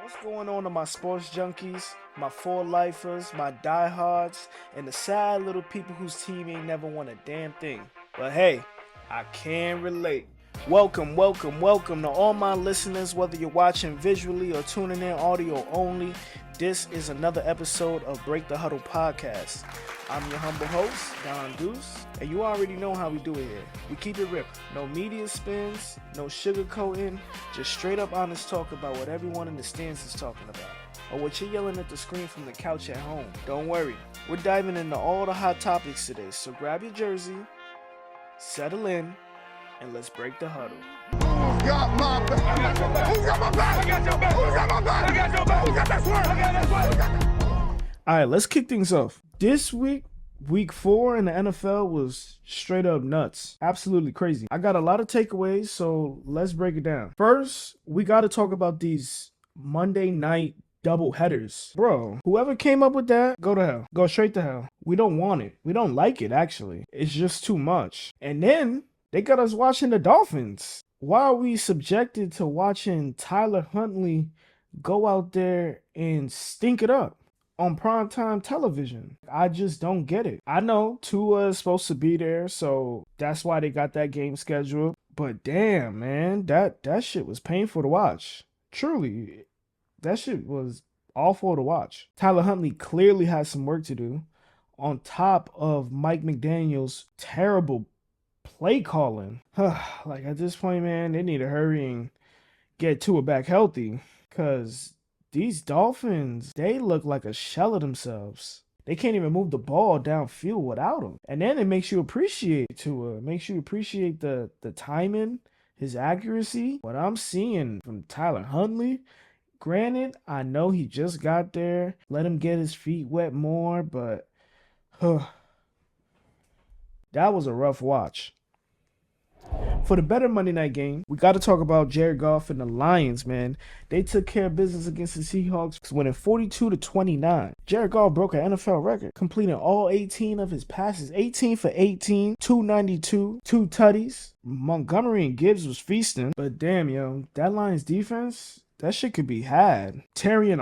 What's going on to my sports junkies, my four lifers, my diehards, and the sad little people whose team ain't never won a damn thing? But hey, I can relate. Welcome to all my listeners, whether you're watching visually or tuning in audio only. This is another episode of Break the Huddle podcast. I'm your humble host, Deuce, and you already know how we do it here. We keep it real. No media spins, no sugarcoating, just straight up honest talk about what everyone in the stands is talking about, or what you're yelling at the screen from the couch at home. Don't worry, we're diving into all the hot topics today, so grab your jersey, settle in, and let's break the huddle. Who's got my back? Who's got my back? I got your back. Who's got my back? I got your back. Who got that swerve? I got that swerve. All right, let's kick things off. This week, week 4 in the NFL was straight up nuts. Absolutely crazy. I got a lot of takeaways, so let's break it down. First, we got to talk about these Monday night double headers. Bro, whoever came up with that, go to hell. Go straight to hell. We don't want it. We don't like it, actually. It's just too much. And then they got us watching the Dolphins. Why are we subjected to watching Tyler Huntley go out there and stink it up on primetime television? I just don't get it. I know Tua is supposed to be there, so that's why they got that game scheduled. But damn, man, that shit was painful to watch. Truly, that shit was awful to watch. Tyler Huntley clearly has some work to do on top of Mike McDaniel's terrible play calling. Like at this point, man, they need to hurry and get Tua back healthy, because these Dolphins, they look like a shell of themselves. They can't even move the ball downfield without him. And then it makes you appreciate Tua. It makes you appreciate the timing, his accuracy. What I'm seeing from Tyler Huntley, granted, I know he just got there. Let him get his feet wet more, but that was a rough watch. For the better Monday night game, we got to talk about Jared Goff and the Lions, man. They took care of business against the Seahawks, winning 42-29. Jared Goff broke an NFL record, completing all 18 of his passes. 18 for 18, 292, 2 tutties. Montgomery and Gibbs was feasting. But damn, yo, that Lions defense, that shit could be had. Terrion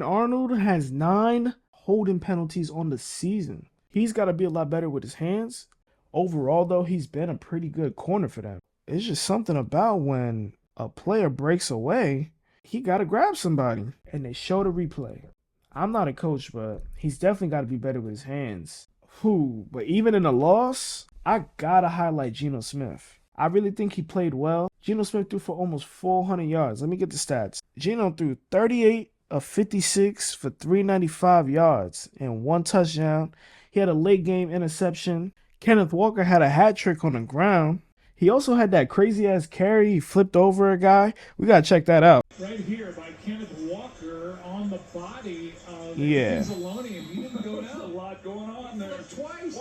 Arnold has 9 holding penalties on the season. He's got to be a lot better with his hands. Overall, though, he's been a pretty good corner for them. It's just something about when a player breaks away, he got to grab somebody. And they show the replay. I'm not a coach, but he's definitely got to be better with his hands. But even in a loss, I got to highlight Geno Smith. I really think he played well. Geno Smith threw for almost 400 yards. Let me get the stats. Geno threw 38 of 56 for 395 yards and 1 touchdown. He had a late game interception. Kenneth Walker had a hat trick on the ground. He also had that crazy-ass carry. He flipped over a guy. We got to check that out. Right here by Kenneth Walker on the body of Anzalone, and he didn't go down. A lot going on there. Twice.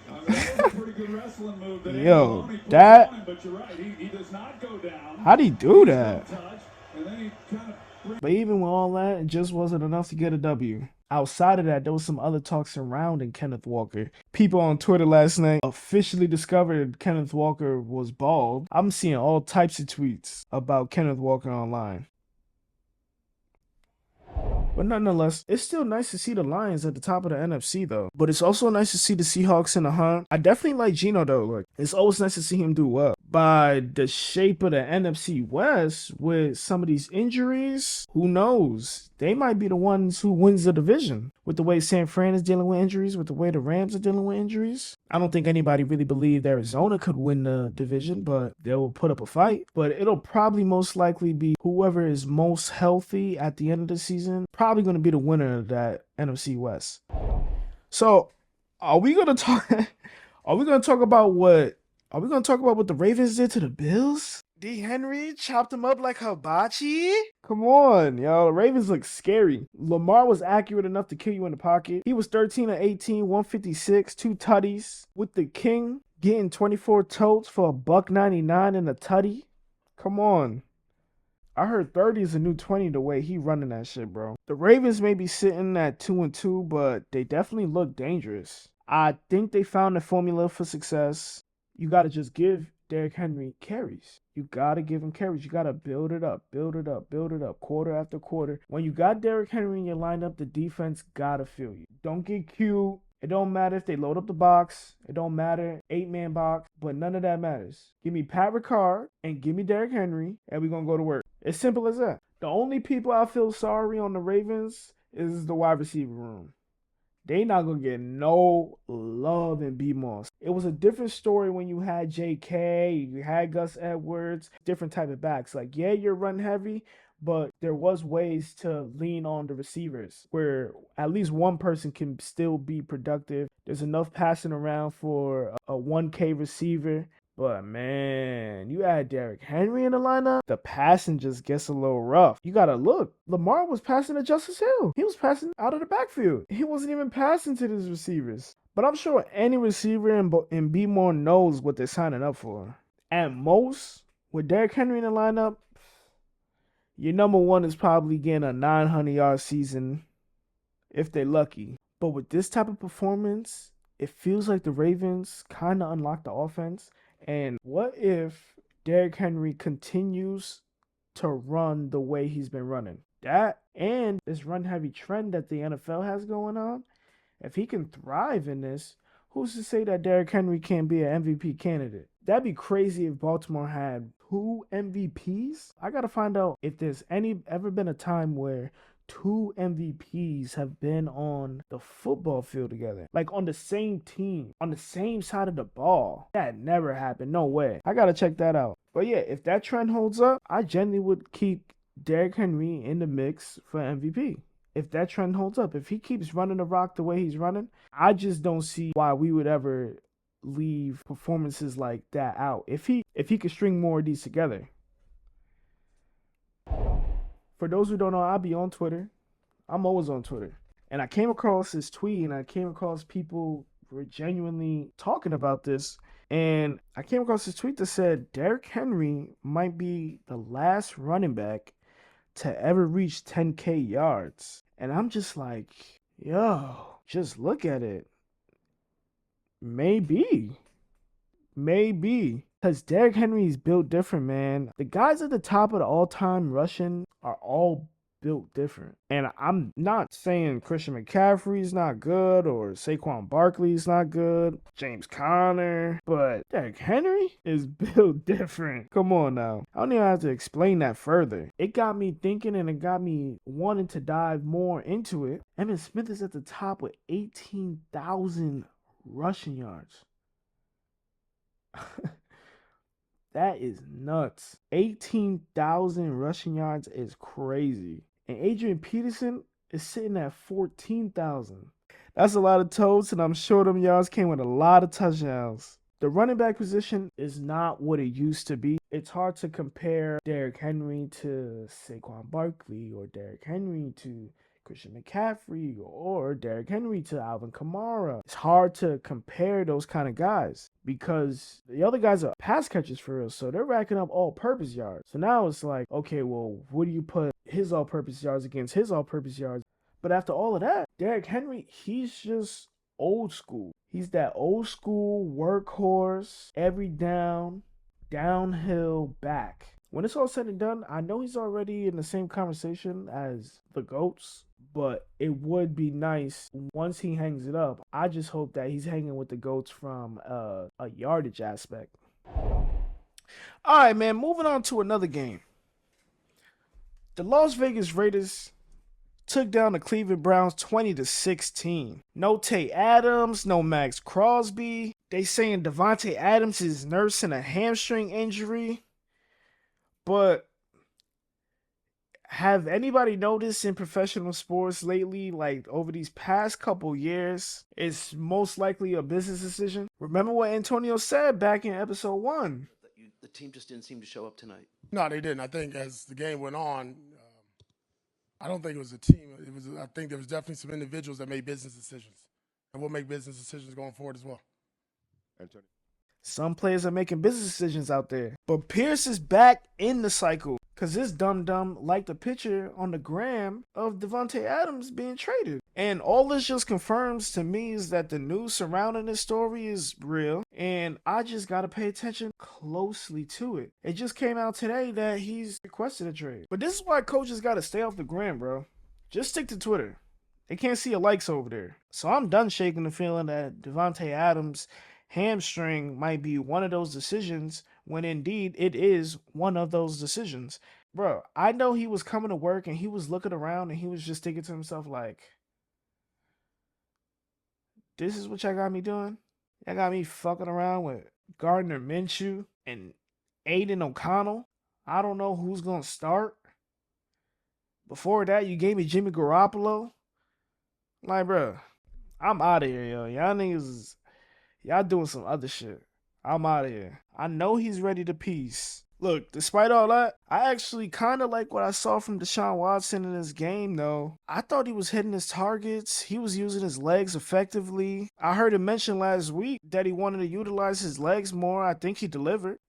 I mean, that was a pretty good wrestling move. That on, but you're right. He does not go down. How'd he do that? And then he kind of... But even with all that, it just wasn't enough to get a W. Outside of that, there was some other talk surrounding Kenneth Walker. People on Twitter last night officially discovered Kenneth Walker was bald. I'm seeing all types of tweets about Kenneth Walker online. But nonetheless, it's still nice to see the Lions at the top of the NFC, though. But it's also nice to see the Seahawks in the hunt. I definitely like Geno, though. Like, it's always nice to see him do well. By the shape of the NFC West, with some of these injuries, who knows? They might be the ones who wins the division. With the way San Fran is dealing with injuries, with the way the Rams are dealing with injuries. I don't think anybody really believed Arizona could win the division, but they will put up a fight. But it'll probably most likely be whoever is most healthy at the end of the season, probably going to be the winner of that NFC West. So, are we going to talk about what the Ravens did to the Bills? D. Henry chopped him up like hibachi? Come on, yo. The Ravens look scary. Lamar was accurate enough to kill you in the pocket. He was 13 of 18, 156, 2 tutties. With the King getting 24 totes for $1.99 in a tutty. Come on. I heard 30 is a new 20 the way he running that shit, bro. The Ravens may be sitting at 2-2, but they definitely look dangerous. I think they found the formula for success. You got to just give Derrick Henry carries. You got to give him carries. You got to build it up, quarter after quarter. When you got Derrick Henry in your lineup, the defense got to feel you. Don't get cute. It don't matter if they load up the box. It don't matter, 8-man box, but none of that matters. Give me Pat Ricard and give me Derrick Henry, and we're going to go to work. It's simple as that. The only people I feel sorry on the Ravens is the wide receiver room. They not going to get no love in B-Moss. It was a different story when you had JK, you had Gus Edwards, different type of backs. Like, yeah, you're run heavy, but there was ways to lean on the receivers where at least one person can still be productive. There's enough passing around for a 1K receiver. But, man, you add Derrick Henry in the lineup, the passing just gets a little rough. You got to look. Lamar was passing to Justice Hill. He was passing out of the backfield. He wasn't even passing to these receivers. But I'm sure any receiver in B-More knows what they're signing up for. At most, with Derrick Henry in the lineup, your number one is probably getting a 900-yard season if they're lucky. But with this type of performance, it feels like the Ravens kind of unlocked the offense. And what if Derrick Henry continues to run the way he's been running? That and this run-heavy trend that the NFL has going on, if he can thrive in this, who's to say that Derrick Henry can't be an MVP candidate? That'd be crazy if Baltimore had 2 MVPs. I got to find out if there's ever been a time where 2 MVPs have been on the football field together. Like on the same team, on the same side of the ball. That never happened. No way. I got to check that out. But yeah, if that trend holds up, I genuinely would keep Derrick Henry in the mix for MVP. If that trend holds up, if he keeps running the rock the way he's running, I just don't see why we would ever leave performances like that out. If he could string more of these together. For those who don't know, I'll be on Twitter. I'm always on Twitter. And I came across this tweet and I came across people were genuinely talking about this. And I came across this tweet that said Derrick Henry might be the last running back to ever reach 10K yards. And I'm just like, yo, just look at it. Maybe. Because Derrick Henry is built different, man. The guys at the top of the all-time rushing are all built different. And I'm not saying Christian McCaffrey's not good or Saquon Barkley's not good, James Conner, but Derrick Henry is built different. Come on now. I don't even have to explain that further. It got me thinking and it got me wanting to dive more into it. Emmitt Smith is at the top with 18,000 rushing yards. That is nuts. 18,000 rushing yards is crazy. And Adrian Peterson is sitting at 14,000. That's a lot of totes, and I'm sure them yards came with a lot of touchdowns. The running back position is not what it used to be. It's hard to compare Derrick Henry to Saquon Barkley or Derrick Henry to Christian McCaffrey or Derrick Henry to Alvin Kamara. It's hard to compare those kind of guys because the other guys are pass catchers for real, so they're racking up all-purpose yards. So now it's like, okay, well, what do you put his all-purpose yards against his all-purpose yards? But after all of that, Derrick Henry, he's just old school. He's that old school workhorse, every down, downhill back. When it's all said and done, I know he's already in the same conversation as the GOATs, but it would be nice once he hangs it up. I just hope that he's hanging with the GOATs from a yardage aspect. All right, man, moving on to another game. The Las Vegas Raiders took down the Cleveland Browns 20-16. No Tay Adams, no Max Crosby. They saying Devontae Adams is nursing a hamstring injury. But have anybody noticed in professional sports lately, like over these past couple years, it's most likely a business decision? Remember what Antonio said back in episode 1. The team just didn't seem to show up tonight. No, they didn't. I think as the game went on, I don't think it was a team. I think there was definitely some individuals that made business decisions, and we'll make business decisions going forward as well. Some players are making business decisions out there. But Pierce is back in the cycle. Because this dum-dum liked a picture on the gram of Devontae Adams being traded. And all this just confirms to me is that the news surrounding this story is real. And I just got to pay attention closely to it. It just came out today that he's requested a trade. But this is why coaches got to stay off the gram, bro. Just stick to Twitter. They can't see your likes over there. So I'm done shaking the feeling that Devontae Adams' hamstring might be one of those decisions when indeed it is one of those decisions. Bro, I know he was coming to work and he was looking around and he was just thinking to himself like, this is what y'all got me doing? Y'all got me fucking around with Gardner Minshew and Aiden O'Connell. I don't know who's going to start. Before that, you gave me Jimmy Garoppolo. Like, bro, I'm out of here, yo. Y'all niggas, y'all doing some other shit. I'm out of here. I know he's ready to peace. Look, despite all that, I actually kind of like what I saw from Deshaun Watson in this game, though. I thought he was hitting his targets. He was using his legs effectively. I heard him mention last week that he wanted to utilize his legs more. I think he delivered.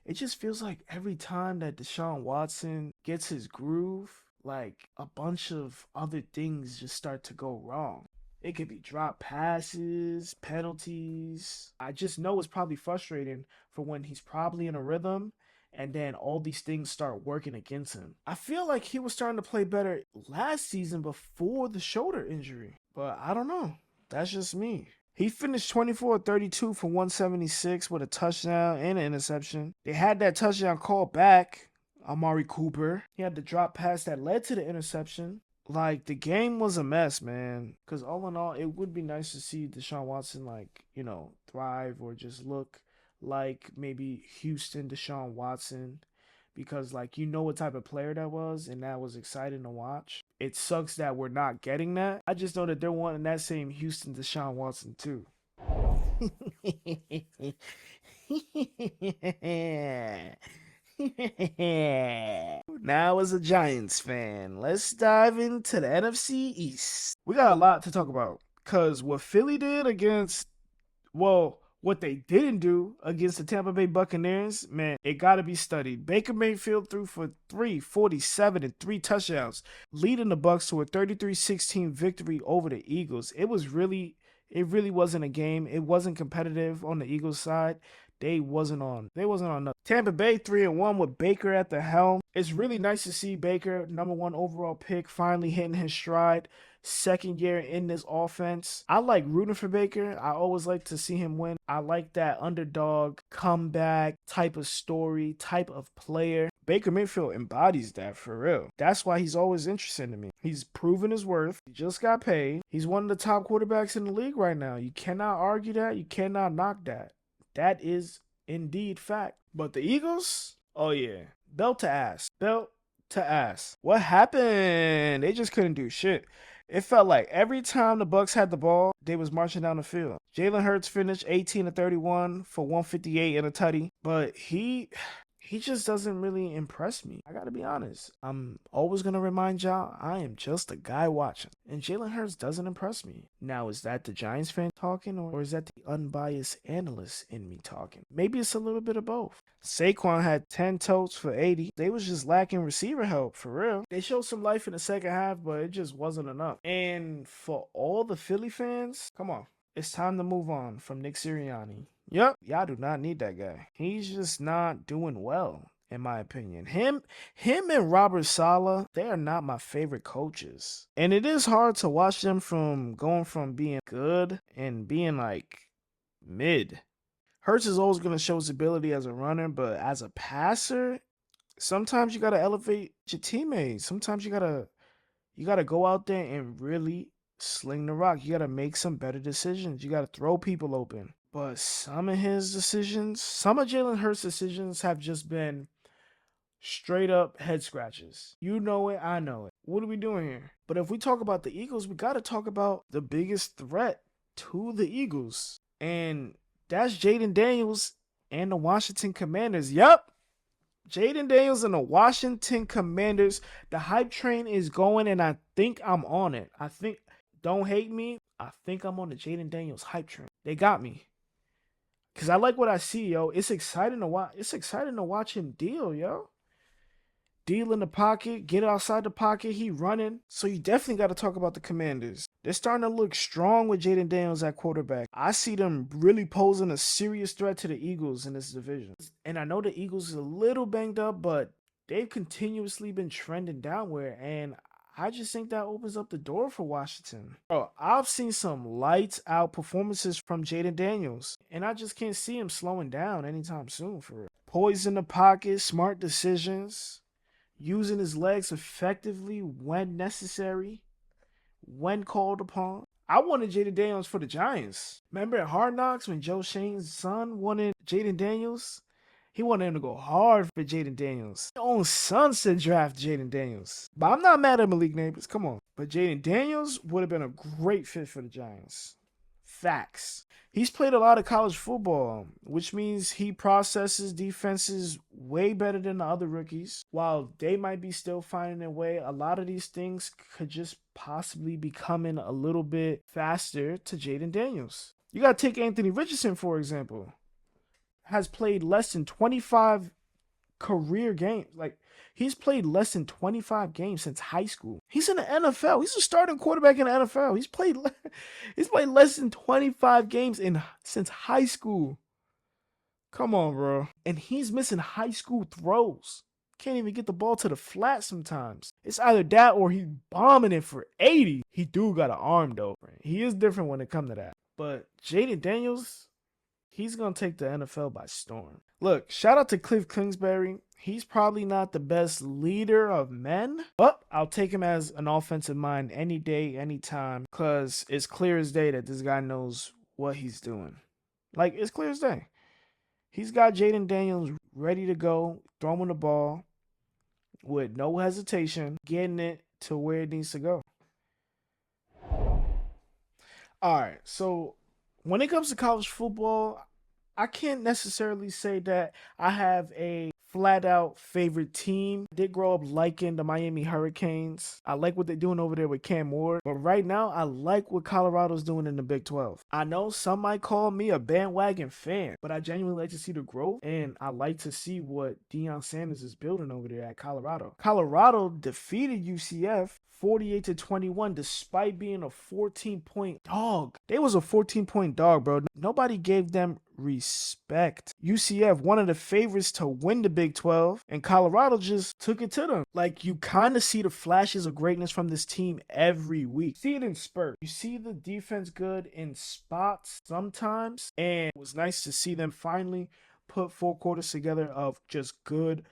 It just feels like every time that Deshaun Watson gets his groove, like a bunch of other things just start to go wrong. It could be drop passes, penalties. I just know it's probably frustrating for when he's probably in a rhythm and then all these things start working against him. I feel like he was starting to play better last season before the shoulder injury, but I don't know. That's just me. He finished 24-32 for 176 with a touchdown and an interception. They had that touchdown called back. Amari Cooper. He had the drop pass that led to the interception. Like, the game was a mess, man. Because all in all, it would be nice to see Deshaun Watson, like, you know, thrive or just look like maybe Houston Deshaun Watson. Because, like, you know what type of player that was, and that was exciting to watch. It sucks that we're not getting that. I just know that they're wanting that same Houston Deshaun Watson, too. Now, as a Giants fan, let's dive into the NFC East. We got a lot to talk about because what Philly did against, well, what they didn't do against the Tampa Bay Buccaneers, man, it got to be studied. Baker Mayfield threw for 347 and 3 touchdowns, leading the Bucs to a 33-16 victory over the Eagles. It really wasn't a game. It wasn't competitive on the Eagles side. They wasn't on nothing. Tampa Bay 3-1 with Baker at the helm. It's really nice to see Baker, number 1 overall pick, finally hitting his stride. Second year in this offense. I like rooting for Baker. I always like to see him win. I like that underdog, comeback type of story, type of player. Baker Mayfield embodies that for real. That's why he's always interesting to me. He's proven his worth. He just got paid. He's one of the top quarterbacks in the league right now. You cannot argue that. You cannot knock that. That is indeed fact. But the Eagles, oh yeah, belt to ass. What happened? They just couldn't do shit. It felt like every time the Bucs had the ball, they was marching down the field. Jalen Hurts finished 18-31 for 158 and a tutty, but he just doesn't really impress me. I gotta be honest. I'm always gonna remind y'all, I am just a guy watching. And Jalen Hurts doesn't impress me. Now, is that the Giants fan talking, or is that the unbiased analyst in me talking? Maybe it's a little bit of both. Saquon had 10 totes for 80. They was just lacking receiver help, for real. They showed some life in the second half, but it just wasn't enough. And for all the Philly fans, come on. It's time to move on from Nick Sirianni. Yep, y'all do not need that guy. He's just not doing well, in my opinion. Him and Robert Saleh, they are not my favorite coaches. And it is hard to watch them from going from being good and being like mid. Hurts is always going to show his ability as a runner, but as a passer, sometimes you got to elevate your teammates. Sometimes you got to go out there and really sling the rock. You got to make some better decisions. You got to throw people open. But some of his decisions, some of Jalen Hurts' decisions have just been straight up head scratches. You know it, I know it. What are we doing here? But if we talk about the Eagles, we got to talk about the biggest threat to the Eagles. And that's Jaden Daniels and the Washington Commanders. Yup. Jaden Daniels and the Washington Commanders. The hype train is going, and I think I'm on it. Don't hate me. I think I'm on the Jaden Daniels hype train. They got me. Because I like what I see, yo. It's exciting to watch. It's exciting to watch him deal, yo. deal in the pocket, get outside the pocket, he running. So you definitely got to talk about the Commanders. They're starting to look strong with Jaden Daniels at quarterback. I see them really posing a serious threat to the Eagles in this division. And I know the Eagles is a little banged up, but they've continuously been trending downward, and I just think that opens up the door for Washington. Bro, I've seen some lights out performances from Jaden Daniels, and I just can't see him slowing down anytime soon for real. Poise in the pocket, smart decisions, using his legs effectively when necessary, when called upon. I wanted Jaden Daniels for the Giants. Remember at Hard Knocks when Joe Shane's son wanted Jaden Daniels? He wanted him to go hard for Jaden Daniels. His own son said draft Jaden Daniels. But I'm not mad at Malik Neighbors. Come on. But Jaden Daniels would have been a great fit for the Giants. Facts. He's played a lot of college football, which means he processes defenses way better than the other rookies. While they might be still finding their way, a lot of these things could just possibly be coming a little bit faster to Jaden Daniels. You got to take Anthony Richardson, for example. Has played less than 25 career games. Like, he's played less than 25 games since high school. He's in the NFL. He's a starting quarterback in the NFL. He's played less than 25 games since high school. Come on, bro. And he's missing high school throws. Can't even get the ball to the flat sometimes. It's either that or he's bombing it for 80. He do got an arm, though. He is different when it comes to that. But Jaden Daniels, he's going to take the NFL by storm. Look, shout out to Cliff Kingsbury. He's probably not the best leader of men, but I'll take him as an offensive mind any day, anytime, because it's clear as day that this guy knows what he's doing. Like, it's clear as day. He's got Jaden Daniels ready to go, throwing the ball with no hesitation, getting it to where it needs to go. All right, so when it comes to college football, I can't necessarily say that I have a flat out favorite team. I did grow up liking the Miami Hurricanes. I like what they're doing over there with Cam Ward. But right now, I like what Colorado's doing in the Big 12. I know some might call me a bandwagon fan, but I genuinely like to see the growth, and I like to see what Deion Sanders is building over there at Colorado. Colorado defeated UCF 48-21 despite being a 14-point dog. They was a 14-point dog, bro. Nobody gave them respect. UCF, one of the favorites to win the Big 12, and Colorado just took it to them. Like, you kind of see the flashes of greatness from this team every week. See it in spurts. You see the defense good in spots sometimes, and it was nice to see them finally put 4 quarters together of just good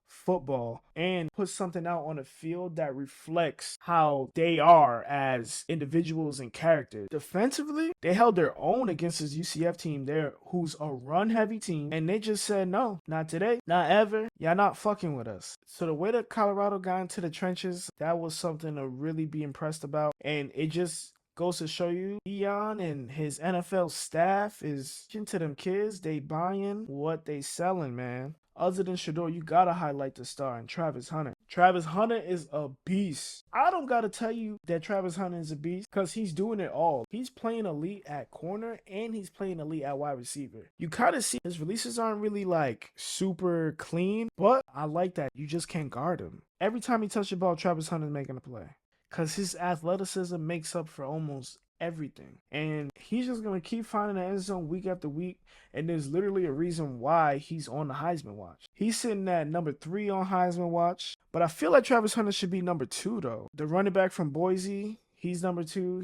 football and put something out on the field that reflects how they are as individuals and characters. Defensively, they held their own against this UCF team there, who's a run-heavy team, and they just said, no, not today, not ever. Y'all not fucking with us. So the way that Colorado got into the trenches, that was something to really be impressed about, and it just goes to show you Deion and his NFL staff is into them kids. They buying what they selling, man. Other than Shador, you gotta highlight the star and Travis Hunter. Travis Hunter is a beast. I don't gotta tell you that Travis Hunter is a beast because he's doing it all. He's playing elite at corner and he's playing elite at wide receiver. You kind of see his releases aren't really like super clean, but I like that. You just can't guard him. Every time he touches the ball, Travis Hunter's making a play because his athleticism makes up for almost everything. And he's just going to keep finding the end zone week after week. And there's literally a reason why he's on the Heisman watch. He's sitting at number 3 on Heisman watch. But I feel like Travis Hunter should be number 2, though. The running back from Boise, he's number 2.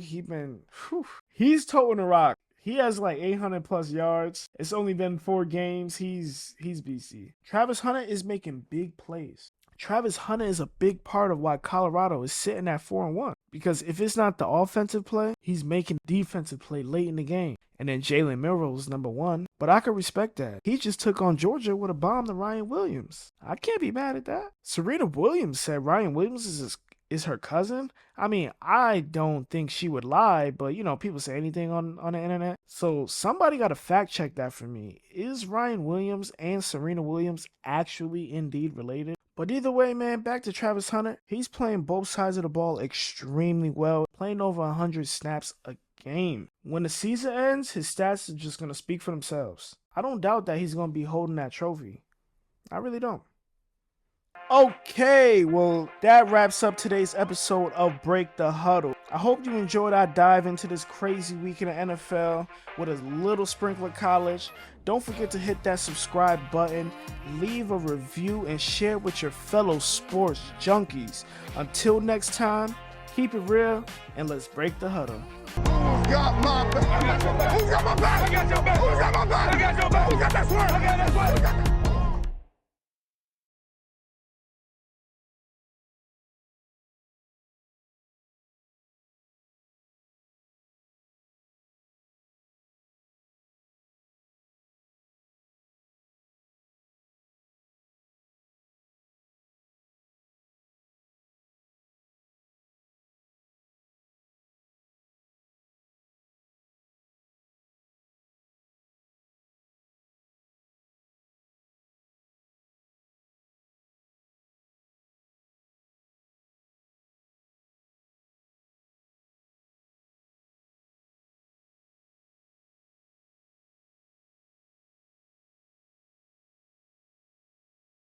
He's toting the rock. He has like 800 plus yards. It's only been 4 games. He's BC. Travis Hunter is making big plays. Travis Hunter is a big part of why Colorado is sitting at 4-1. Because if it's not the offensive play, he's making defensive play late in the game. And then Jalen Milroe is number 1. But I can respect that. He just took on Georgia with a bomb to Ryan Williams. I can't be mad at that. Serena Williams said Ryan Williams is her cousin. I mean, I don't think she would lie, but you know, people say anything on the internet. So somebody got to fact check that for me. Is Ryan Williams and Serena Williams actually indeed related? But either way, man, back to Travis Hunter. He's playing both sides of the ball extremely well, playing over 100 snaps a game. When the season ends, his stats are just going to speak for themselves. I don't doubt that he's going to be holding that trophy. I really don't. Okay, well, that wraps up today's episode of Break the Huddle. I hope you enjoyed our dive into this crazy week in the NFL with a little sprinkle of college. Don't forget to hit that subscribe button, leave a review, and share with your fellow sports junkies. Until next time, keep it real, and let's break the huddle. Who's got my back? Who's got my back? I got your back. Who's got my back? I got your back. Who got that swerve? I got that swerve.